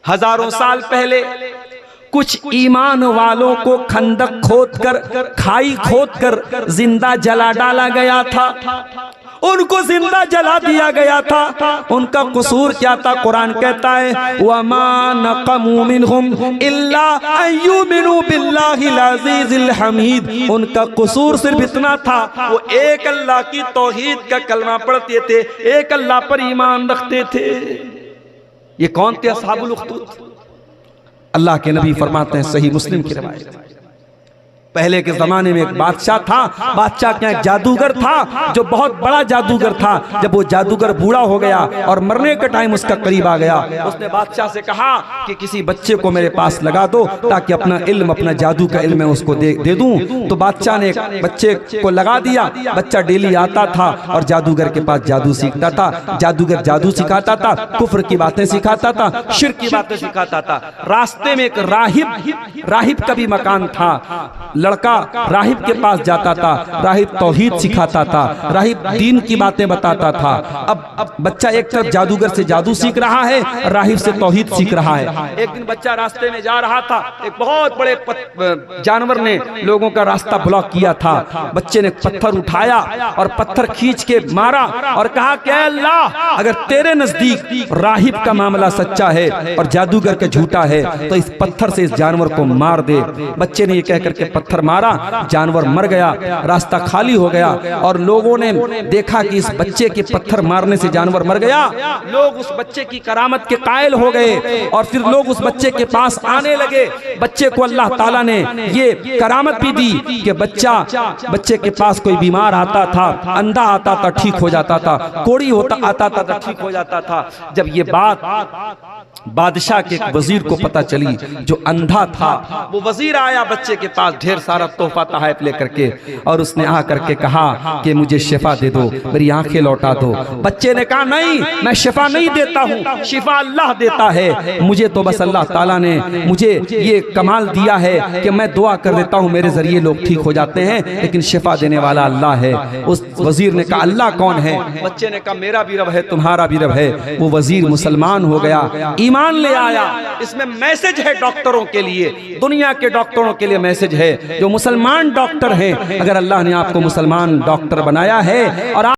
हजारों साल पहले कुछ ईमान वालों को खंदक खोदकर, खाई खोदकर जिंदा जला डाला गया था, उनको जिंदा जला दिया गया था। उनका कसूर क्या था? कुरान कहता है वमा नक़मू मिनहुम इल्ला अन युमिनू बिल्लाहिल अज़ीज़िल हमीद। उनका कसूर सिर्फ इतना था, वो एक अल्लाह की तौहीद का कलमा पढ़ते थे, एक अल्लाह पर ईमान रखते थे। ये कौन थे? असहाबुल उख्दूद। अल्लाह के नबी फरमाते हैं, सही मुस्लिम की रिवायत, पहले के जमाने में एक बादशाह था। बादशाह क्या एक जादूगर था जो बहुत बड़ा जादूगर था। जब वो जादूगर बूढ़ा हो गया और मरने का टाइम उसका करीब आ गया, उसने बादशाह से कहा कि किसी बच्चे को मेरे पास लगा दो ताकि अपना इल्म, अपना जादू का इल्म मैं उसको दे दूं। तो बादशाह ने एक बच्चे को लगा दिया। बच्चा डेली आता था और जादूगर के पास जादू सीखता था। जादूगर जादू सिखाता था, कुफ्र की बातें सिखाता था, शिर्क की बातें सिखाता था। रास्ते में एक राहिब का भी मकान था। लड़का राहिब के पास जाता था, राहिब तौहीद सिखाता था, राहिब दीन की बातें बताता था। अब बच्चा एक तरफ जादूगर से जादू सीख रहा है, राहिब से तौहीद सीख रहा है। एक दिन बच्चा रास्ते में जा रहा था, एक बहुत बड़े जानवर ने लोगों का रास्ता ब्लॉक किया था। बच्चे ने पत्थर उठाया और पत्थर खींच के मारा और कहा कि अल्लाह, अगर तेरे नजदीक राहिब का मामला सच्चा है और जादूगर का झूठा है तो इस पत्थर से इस जानवर को मार दे। बच्चे ने ये कह करके पत्थर मारा, जानवर मर गया, रास्ता खाली हो गया। और लोगों ने देखा कि इस बच्चे के पत्थर मारने से जानवर मर गया। लोग उस बच्चे की करामत के कायल हो गए और फिर लोग उस बच्चे के पास आने लगे। बच्चे को अल्लाह ताला ने ये करामत भी दी कि बच्चे के पास कोई बीमार आता था, अंधा आता था, ठीक हो जाता था, कोढ़ी आता था, ठीक हो जाता था। जब ये बात बादशाह के एक वजीर को पता चली जो अंधा था, वो वजीर आया बच्चे के पास ढेर सारा तोहफा तहफ लेकर के और उसने आ करके कहा कि मुझे शिफा दे दो, मेरी आंखें लौटा दो। बच्चे ने कहा नहीं, मैं शिफा नहीं देता हूँ, शिफा अल्लाह देता है। मुझे तो बस अल्लाह ताला ने मुझे ये कमाल दिया है कि मैं दुआ कर देता हूँ, मेरे जरिए लोग ठीक हो जाते हैं, लेकिन शिफा देने वाला अल्लाह है। उस वजीर ने कहा अल्लाह कौन है? बच्चे ने कहा मेरा भी रब है, तुम्हारा भी रब है। वो वजीर मुसलमान हो गया, ईमान ले आया। इसमें मैसेज है डॉक्टरों के लिए, दुनिया के डॉक्टरों के लिए मैसेज है जो मुसलमान डॉक्टर हैं। अगर अल्लाह ने आपको मुसलमान डॉक्टर बनाया है और